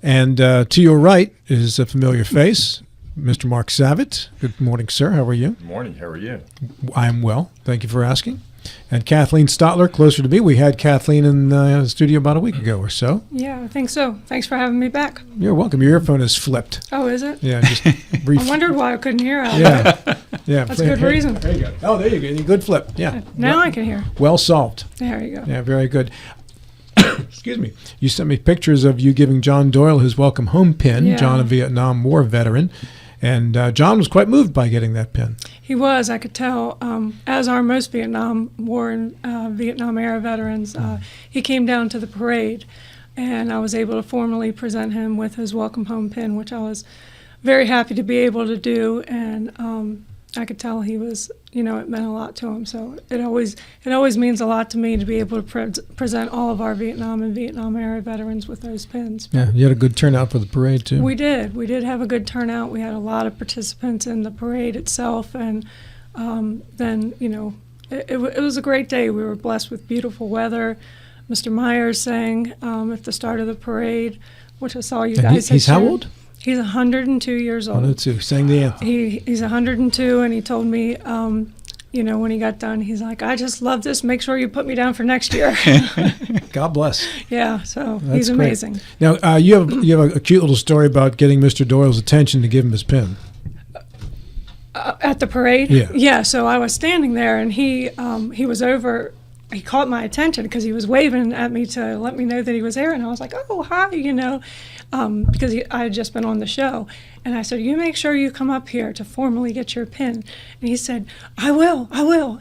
And to your right is a familiar face, Mr. Marc Savitt. Good morning, sir. How are you? Good morning. How are you? I am well. Thank you for asking. And Kathleen Stotler, closer to me. We had Kathleen in the studio about a week ago or so. Yeah, I think so. Thanks for having me back. You're welcome. Your earphone is flipped. Oh, is it? Yeah, just brief. I wondered why I couldn't hear out Yeah, yeah. That's a good reason. There you go. Oh, there you go. Good flip. Yeah. Now I can hear. Well solved. There you go. Yeah, very good. Excuse me. You sent me pictures of you giving John Doyle his welcome home pin. Yeah. John, a Vietnam War veteran. And John was quite moved by getting that pin. He was, I could tell, as are most Vietnam War and Vietnam era veterans. He came down to the parade, and I was able to formally present him with his welcome home pin, which I was very happy to be able to do. And I could tell he was, it meant a lot to him. So it always means a lot to me to be able to present all of our Vietnam and Vietnam era veterans with those pins. Yeah, you had a good turnout for the parade too. We did. We did have a good turnout. We had a lot of participants in the parade itself, and then it was a great day. We were blessed with beautiful weather. Mr. Myers sang at the start of the parade, which I saw you guys. He's how old? He's 102 years old. 102. Sang the anthem. He's 102, and he told me, when he got done, he's like, "I just love this. Make sure you put me down for next year." God bless. Yeah, so That's he's amazing. Great. Now, you have a cute little story about getting Mr. Doyle's attention to give him his pin. At the parade? Yeah. Yeah, so I was standing there, and he was over. He caught my attention because he was waving at me to let me know that he was there, and I was like, "Oh, hi," because I had just been on the show. And I said, "You make sure you come up here to formally get your pin." And he said, I will.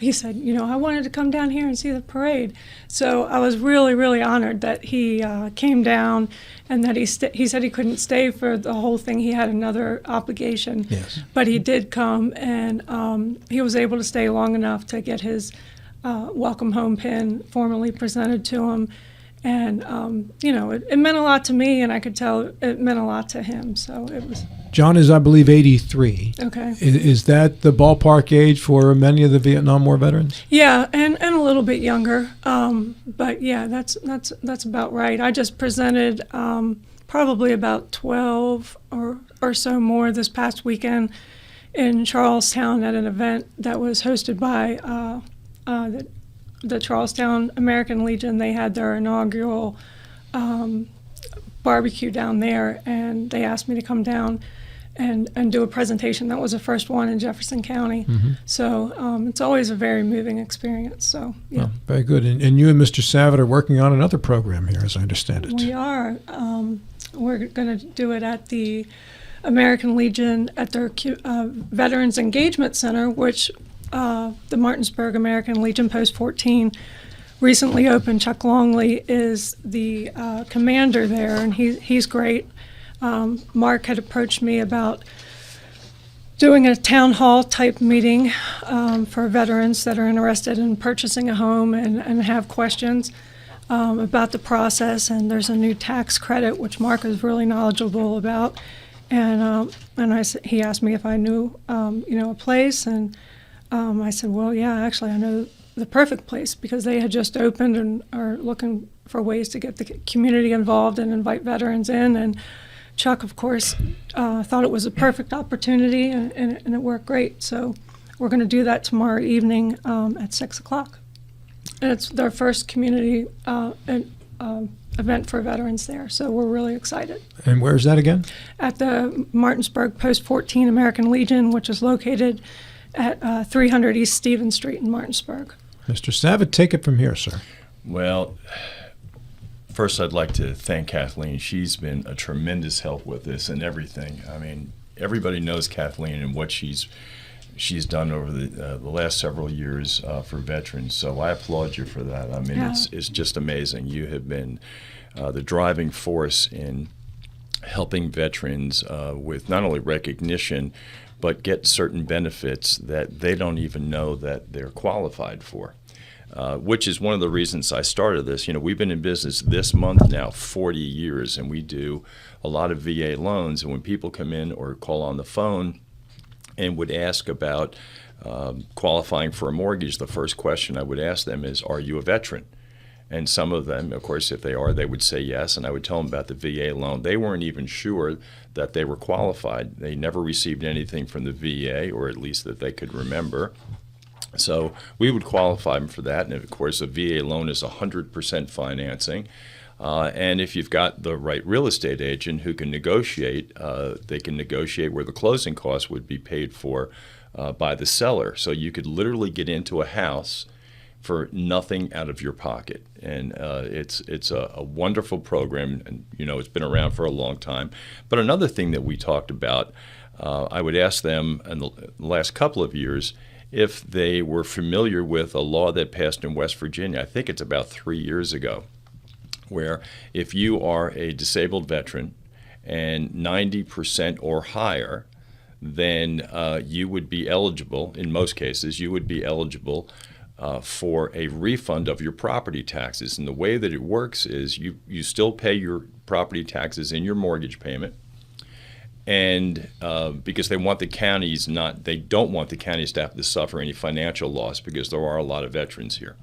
He said, "I wanted to come down here and see the parade." So I was really, really honored that he came down, and that he said he couldn't stay for the whole thing. He had another obligation. Yes. But he did come, and he was able to stay long enough to get his welcome home pin formally presented to him. And, it meant a lot to me, and I could tell it meant a lot to him. So it was. John is, I believe, 83. Okay. Is that the ballpark age for many of the Vietnam War veterans? Yeah, and a little bit younger. But yeah, that's about right. I just presented probably about 12 or so more this past weekend in Charlestown at an event that was hosted by the Charlestown American Legion. They had their inaugural barbecue down there, and they asked me to come down and do a presentation. That was the first one in Jefferson County. Mm-hmm. So it's always a very moving experience. So yeah. Oh, very good. And you and Mr. Savitt are working on another program here, as I understand it. We are. We're going to do it at the American Legion at their Veterans Engagement Center, which the Martinsburg American Legion Post 14 recently opened. Chuck Longley is the commander there, and he's great. Marc had approached me about doing a town hall type meeting for veterans that are interested in purchasing a home and have questions about the process. And there's a new tax credit, which Marc is really knowledgeable about. And he asked me if I knew a place, and I said, well, yeah, actually, I know the perfect place, because they had just opened and are looking for ways to get the community involved and invite veterans in. And Chuck, of course, thought it was a perfect opportunity, and it worked great. So we're going to do that tomorrow evening at 6 o'clock. And it's their first community event for veterans there, so we're really excited. And where's that again? At the Martinsburg Post 14 American Legion, which is located at 300 East Stevens Street in Martinsburg. Mr. Savitt, take it from here, sir. Well, first I'd like to thank Kathleen. She's been a tremendous help with this and everything. I mean, everybody knows Kathleen and what she's done over the last several years for veterans. So I applaud you for that. I mean, it's just amazing. You have been the driving force in helping veterans with not only recognition, but get certain benefits that they don't even know that they're qualified for, which is one of the reasons I started this. We've been in business this month now 40 years, and we do a lot of VA loans. And when people come in or call on the phone and would ask about qualifying for a mortgage, the first question I would ask them is, are you a veteran? And some of them, of course, if they are, they would say yes, and I would tell them about the VA loan. They weren't even sure that they were qualified. They never received anything from the VA, or at least that they could remember. So we would qualify them for that. And of course, a VA loan is 100% financing. And if you've got the right real estate agent who can negotiate, they can negotiate where the closing costs would be paid for by the seller. So you could literally get into a house for nothing out of your pocket. And it's a wonderful program, and it's been around for a long time. But another thing that we talked about, I would ask them in the last couple of years if they were familiar with a law that passed in West Virginia. I think it's about 3 years ago, where if you are a disabled veteran and 90% or higher, then you would be eligible, in most cases, you would be eligible for a refund of your property taxes. And the way that it works is you still pay your property taxes in your mortgage payment, and because they don't want the counties to have to suffer any financial loss, because there are a lot of veterans here.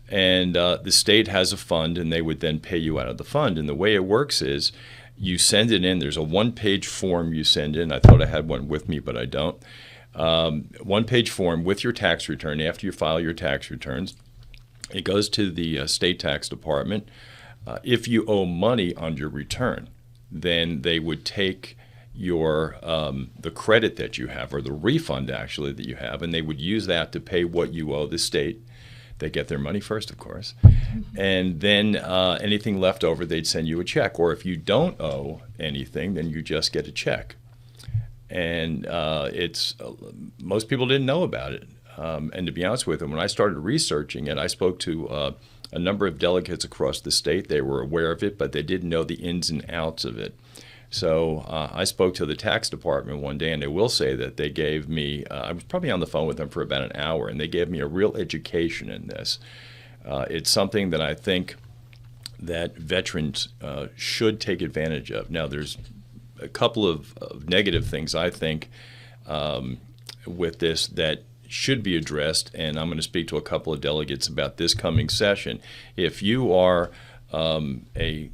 And the state has a fund, and they would then pay you out of the fund. And the way it works is you send it in. There's a one-page form you send in. I thought I had one with me, but I don't. One-page form with your tax return after you file your tax returns. It goes to the state tax department. If you owe money on your return, then they would take your the credit that you have, or the refund actually that you have, and they would use that to pay what you owe the state. They get their money first, of course, and then anything left over, they'd send you a check. Or if you don't owe anything, then you just get a check. And most people didn't know about it. And to be honest with them, when I started researching it, I spoke to a number of delegates across the state. They were aware of it, but they didn't know the ins and outs of it. So I spoke to the tax department one day, and I will say that they gave me, I was probably on the phone with them for about an hour, and they gave me a real education in this. It's something that I think that veterans should take advantage of. Now, there's a couple of negative things, I think, with this that should be addressed, and I'm going to speak to a couple of delegates about this coming session. If you are a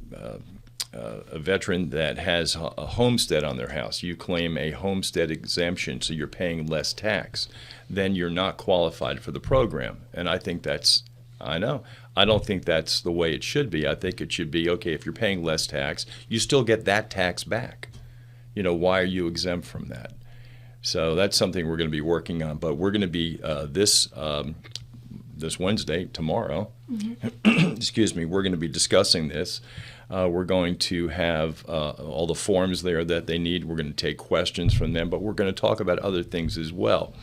veteran that has a homestead on their house, you claim a homestead exemption, so you're paying less tax, then you're not qualified for the program. And I think I don't think that's the way it should be. I think it should be, okay, if you're paying less tax, you still get that tax back. Why are you exempt from that? So that's something we're going to be working on. But we're going to be this Wednesday, tomorrow, excuse me, we're going to be discussing this. We're going to have all the forms there that they need. We're going to take questions from them, but we're going to talk about other things as well.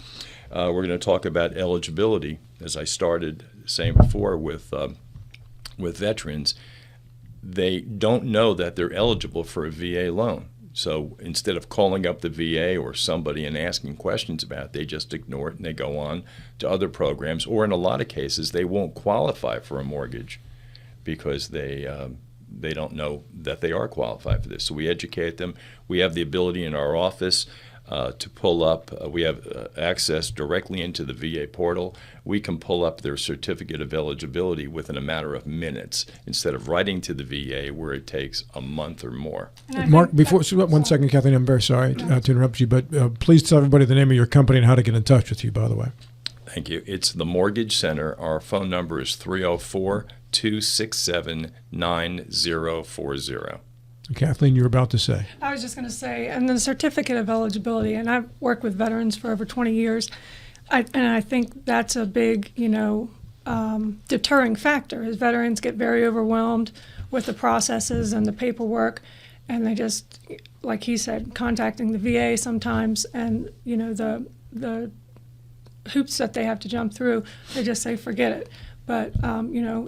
We're going to talk about eligibility, as I started saying before with veterans. They don't know that they're eligible for a VA loan. So instead of calling up the VA or somebody and asking questions about it, they just ignore it and they go on to other programs. Or in a lot of cases, they won't qualify for a mortgage because they don't know that they are qualified for this. So we educate them. We have the ability in our office to pull up. We have access directly into the VA portal. We can pull up their certificate of eligibility within a matter of minutes instead of writing to the VA where it takes a month or more. Marc, one second, Kathleen, I'm very sorry to interrupt you, but please tell everybody the name of your company and how to get in touch with you, by the way. Thank you. It's the Mortgage Center. Our phone number is 304-267-9040. Kathleen, you were about to say. I was just going to say, and the certificate of eligibility, and I've worked with veterans for over 20 years, and I think that's a big, deterring factor, is veterans get very overwhelmed with the processes and the paperwork, and they just, like he said, contacting the VA sometimes, and, the hoops that they have to jump through, they just say, forget it. But,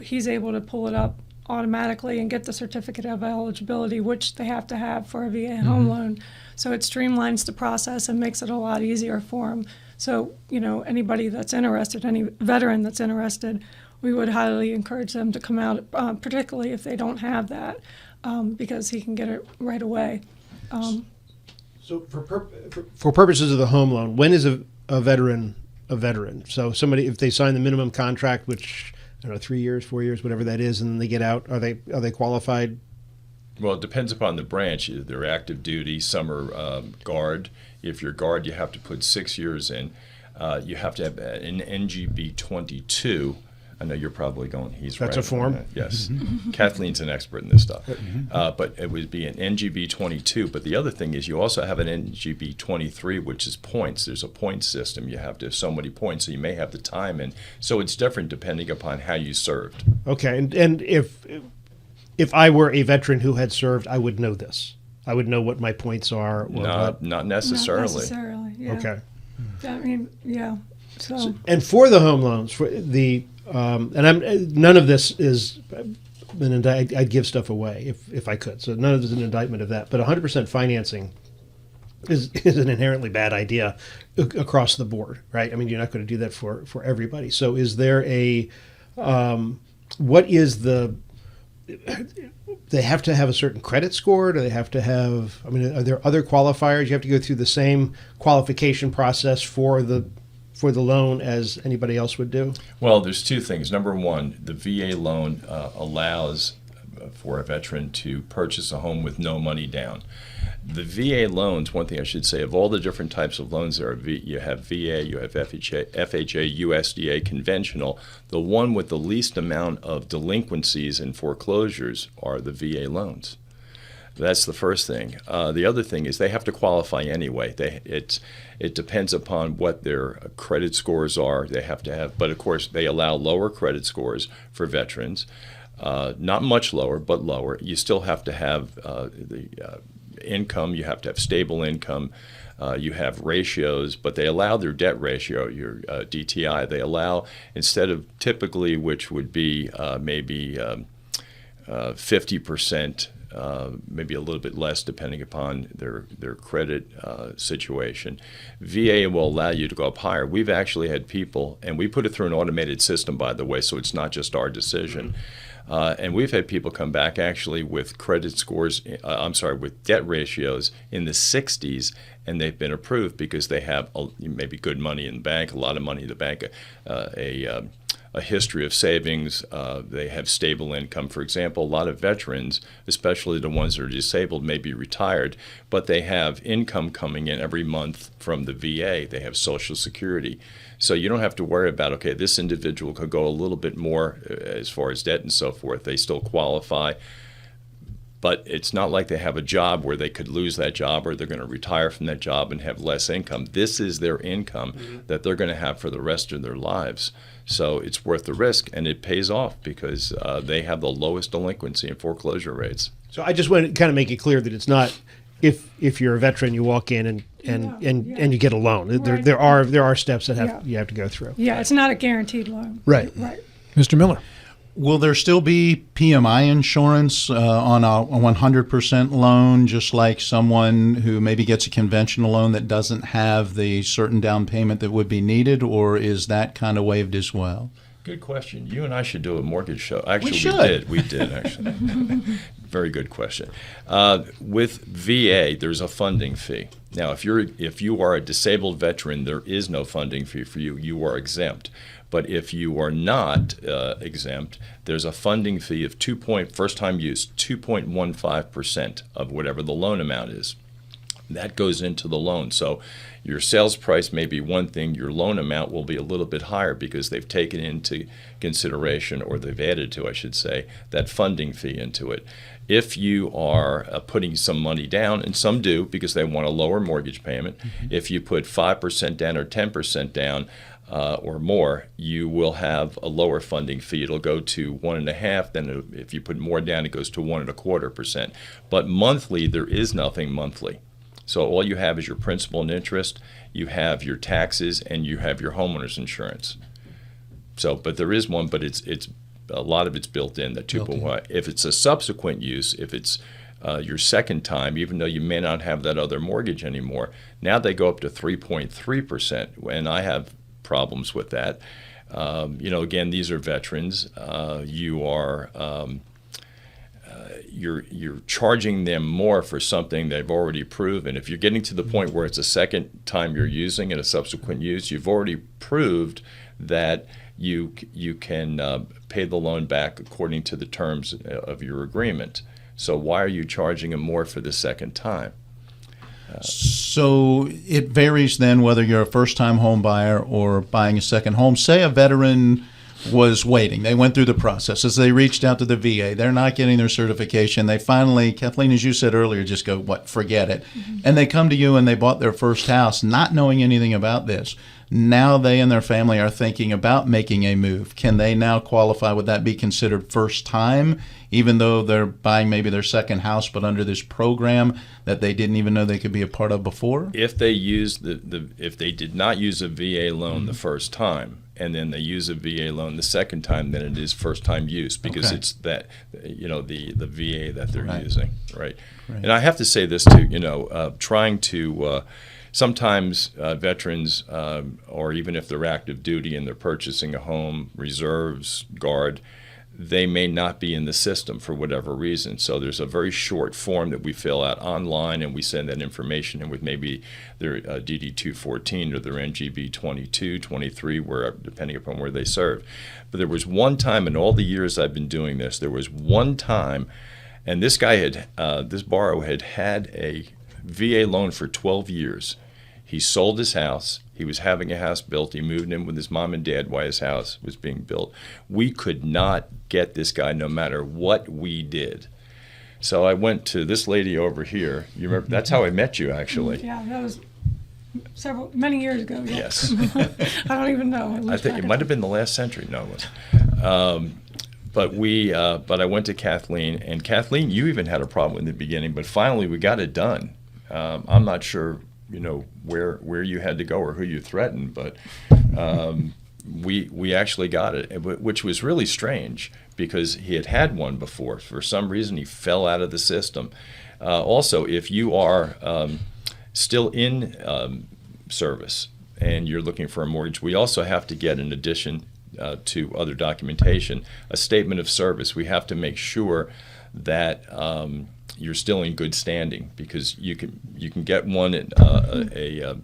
he's able to pull it up automatically and get the certificate of eligibility, which they have to have for a VA home loan. So it streamlines the process and makes it a lot easier for them. So, anybody that's interested, any veteran that's interested, we would highly encourage them to come out, particularly if they don't have that, because he can get it right away. So for purposes of the home loan, when is a veteran a veteran? So somebody, if they sign the minimum contract, which don't know, 3 years, 4 years, whatever that is, and then they get out, are they qualified? Well, it depends upon the branch. They're active duty, some are guard. If you're guard, you have to put 6 years in. You have to have an NGB 22. I know you're probably going, he's right. That's a form? Yes. Kathleen's an expert in this stuff. But it would be an NGB 22. But the other thing is you also have an NGB 23, which is points. There's a point system. You have to have so many points, so you may have the time in. So it's different depending upon how you served. Okay, and if I were a veteran who had served, I would know this. I would know what my points are. Or Not necessarily. Not necessarily, yeah. Okay. I mean, yeah. So And for the home loans, for the none of this is I'd give stuff away if I could. So none of this is an indictment of that. But 100% financing is an inherently bad idea across the board, right? I mean, you're not going to do that for everybody. So is there a what is the they have to have a certain credit score? Do they have to have? I mean, are there other qualifiers? You have to go through the same qualification process for the loan as anybody else would do? Well, there's two things. Number one, the VA loan allows for a veteran to purchase a home with no money down. The VA loans, one thing I should say, of all the different types of loans there are, you have VA, you have FHA, USDA, conventional. The one with the least amount of delinquencies and foreclosures are the VA loans. That's the first thing. The other thing is they have to qualify anyway. It depends upon what their credit scores are. They have to have, but of course they allow lower credit scores for veterans. Not much lower, but lower. You still have to have the income. You have to have stable income. You have ratios, but they allow their debt ratio, your DTI. They allow, instead of typically, which would be maybe 50%, maybe a little bit less depending upon their credit situation. VA will allow you to go up higher. We've actually had people, and we put it through an automated system, by the way, so it's not just our decision. And we've had people come back actually with credit scores, with debt ratios in the 60s, and they've been approved because they have maybe good money in the bank, a lot of money in the bank, a history of savings. They have stable income. For example, a lot of veterans, especially the ones that are disabled, may be retired, but they have income coming in every month from the VA. They have Social Security. So you don't have to worry about, okay, this individual could go a little bit more as far as debt and so forth. They still qualify. But it's not like they have a job where they could lose that job or they're going to retire from that job and have less income. This is their income that they're going to have for the rest of their lives. So it's worth the risk, and it pays off because they have the lowest delinquency and foreclosure rates. So I just want to kind of make it clear that it's not if you're a veteran, you walk in and you get a loan. Right. There are steps that you have to go through. yeah, it's not a guaranteed loan. Right. Right. Mr. Miller. Will there still be PMI insurance on a 100% loan, just like someone who maybe gets a conventional loan that doesn't have the certain down payment that would be needed, or is that kind of waived as well? Good question. You and I should do a mortgage show. Actually, We should. We did actually. Very good question. With VA, there's a funding fee. Now, if you are a disabled veteran, there is no funding fee for you. You are exempt. But if you are not exempt, there's a funding fee of first time use, 2.15% of whatever the loan amount is. That goes into the loan. So your sales price may be one thing, your loan amount will be a little bit higher because they've taken into consideration, or they've added to, I should say, that funding fee into it. If you are putting some money down, and some do because they want a lower mortgage payment, if you put 5% down or 10% down, or more, you will have a lower funding fee. It'll go to 1.5%. Then if you put more down, it goes to 1.25%. But monthly, there is nothing monthly. So all you have is your principal and interest. You have your taxes, and you have your homeowner's insurance. So, but there is one, but it's a lot of it's built in. That 2.1. If it's a subsequent use, if it's your second time, even though you may not have that other mortgage anymore, now they go up to 3.3%. And I have problems with that. Again, these are veterans. You're charging them more for something they've already proven. If you're getting to the point where it's a second time you're using and a subsequent use, you've already proved that you can pay the loan back according to the terms of your agreement. So why are you charging him more for the second time? So it varies then whether you're a first-time home buyer or buying a second home. Say a veteran was waiting. They went through the process. As they reached out to the VA, they're not getting their certification. They finally, Kathleen, as you said earlier, just go, forget it. Mm-hmm. And they come to you and they bought their first house not knowing anything about this. Now they and their family are thinking about making a move. Can they now qualify? Would that be considered first time, even though they're buying maybe their second house, but under this program that they didn't even know they could be a part of before? If they use if they did not use a VA loan the first time, and then they use a VA loan the second time, then it is first time use, because it's that, the VA that they're using, right? And I have to say this too, trying to sometimes veterans, or even if they're active duty and they're purchasing a home, reserves, guard, they may not be in the system for whatever reason. So there's a very short form that we fill out online, and we send that information in with maybe their DD-214 or their NGB 22, 23, depending upon where they serve. But there was one time in all the years I've been doing this, there was one time, and this guy this borrower had a VA loan for 12 years. He sold his house. He was having a house built. He moved in with his mom and dad while his house was being built. We could not get this guy no matter what we did. So I went to this lady over here. You remember? That's how I met you, actually. Yeah, that was many years ago. Yeah. Yes. I don't even know. I think it might have been the last century. No, it wasn't. But I went to Kathleen, and Kathleen, you even had a problem in the beginning, but finally we got it done. I'm not sure, where you had to go or who you threatened, but we actually got it, which was really strange because he had one before. For some reason, he fell out of the system. Also, if you are still in service and you're looking for a mortgage, we also have to get, in addition to other documentation, a statement of service. We have to make sure that you're still in good standing, because you can get one at a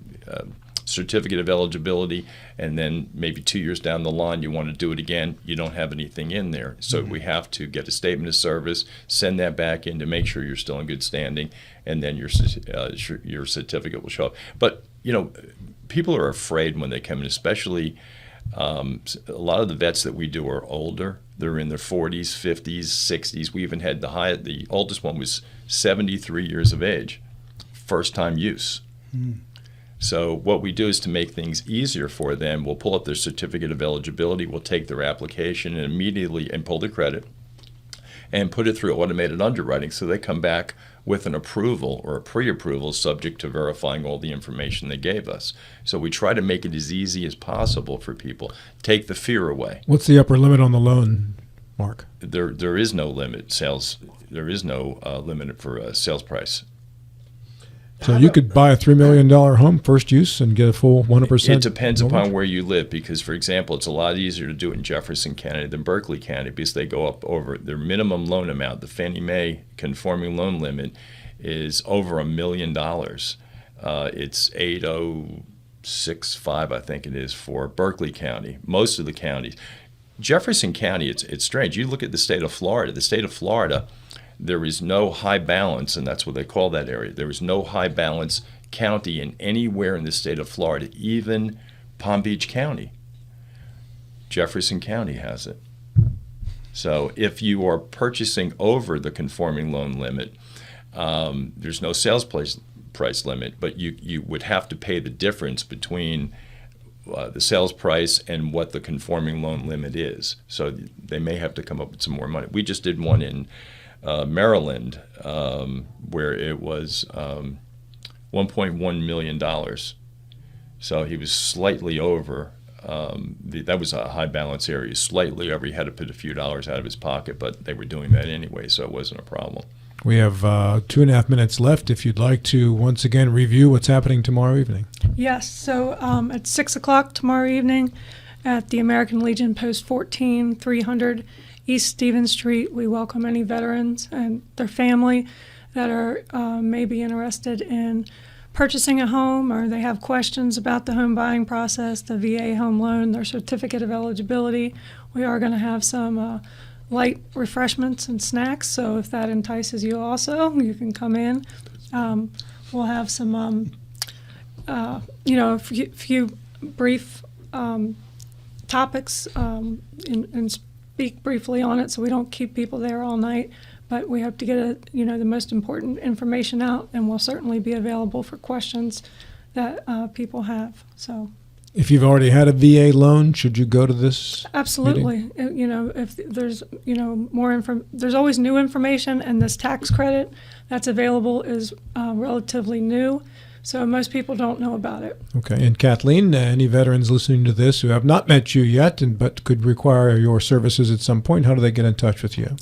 certificate of eligibility, and then maybe 2 years down the line you want to do it again, you don't have anything in there. So we have to get a statement of service, send that back in to make sure you're still in good standing, and then your certificate will show up. But people are afraid when they come in, especially a lot of the vets that we do are older. They're in their 40s, 50s, 60s. We even had the oldest one was 73 years of age, first time use. So what we do is, to make things easier for them, we'll pull up their certificate of eligibility, we'll take their application and immediately pull the credit and put it through automated underwriting, so they come back with an approval or a pre-approval subject to verifying all the information they gave us. So we try to make it as easy as possible for people. Take the fear away. What's the upper limit on the loan, Mark? There is no limit. There is no limit for sales price. So you could buy a $3 million home, first use, and get a full 100%? It depends upon where you live, because, for example, it's a lot easier to do it in Jefferson County than Berkeley County, because they go up over their minimum loan amount. The Fannie Mae conforming loan limit is over $1 million. It's 8,065, I think it is, for Berkeley County. Most of the counties. Jefferson County, it's strange. You look at the state of Florida. The state of Florida, there is no high balance, and that's what they call that area. There is no high balance county anywhere in the state of Florida, even Palm Beach County. Jefferson County has it. So if you are purchasing over the conforming loan limit, there's no sales price limit, but you would have to pay the difference between the sales price and what the conforming loan limit is. So they may have to come up with some more money. We just did one in Maryland, where it was $1.1 million. So he was slightly over. That was a high balance area, slightly over. He had to put a few dollars out of his pocket, but they were doing that anyway, so it wasn't a problem. We have 2.5 minutes left. If you'd like to once again review what's happening tomorrow evening. Yes, so at 6 o'clock tomorrow evening at the American Legion, Post 14, 300 East Stevens Street. We welcome any veterans and their family that are may be interested in purchasing a home or they have questions about the home buying process, the VA home loan, their certificate of eligibility, we are going to have some light refreshments and snacks. So if that entices you also, you can come in. We'll have some, a few brief topics and speak briefly on it so we don't keep people there all night. But we hope to get the most important information out, and we'll certainly be available for questions that people have. So, If you've already had a VA loan, should you go to this? absolutely, if there's more there's always new information, and this tax credit that's available is relatively new. So most people don't know about it. Okay. And Kathleen, any veterans listening to this who have not met you yet but could require your services at some point, how do they get in touch with you?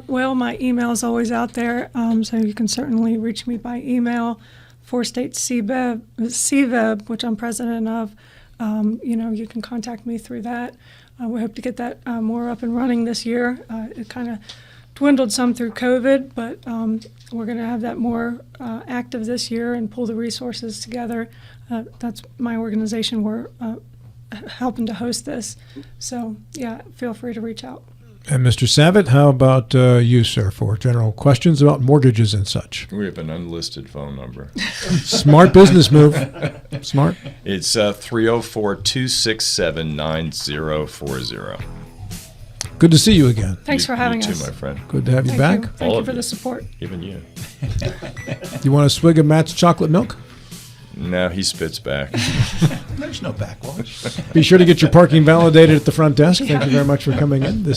Well, my email is always out there, so you can certainly reach me by email. State CVEB, which I'm president of, you can contact me through that. We hope to get that more up and running this year. It kind of dwindled some through COVID, but we're going to have that more active this year and pull the resources together. That's my organization. We're helping to host this. So, yeah, feel free to reach out. And Mr. Savitt, how about you, sir, for general questions about mortgages and such? We have an unlisted phone number. Smart business move. Smart. It's 304-267-9040. Good to see you again. Thanks for having you us. too, my friend. Good to have you Thank back. you. Thank All you of for you. the support. Even you. You want a swig of Matt's chocolate milk? No, he spits back. There's no backwash. Be sure to get your parking validated at the front desk. Thank you very much for coming in. This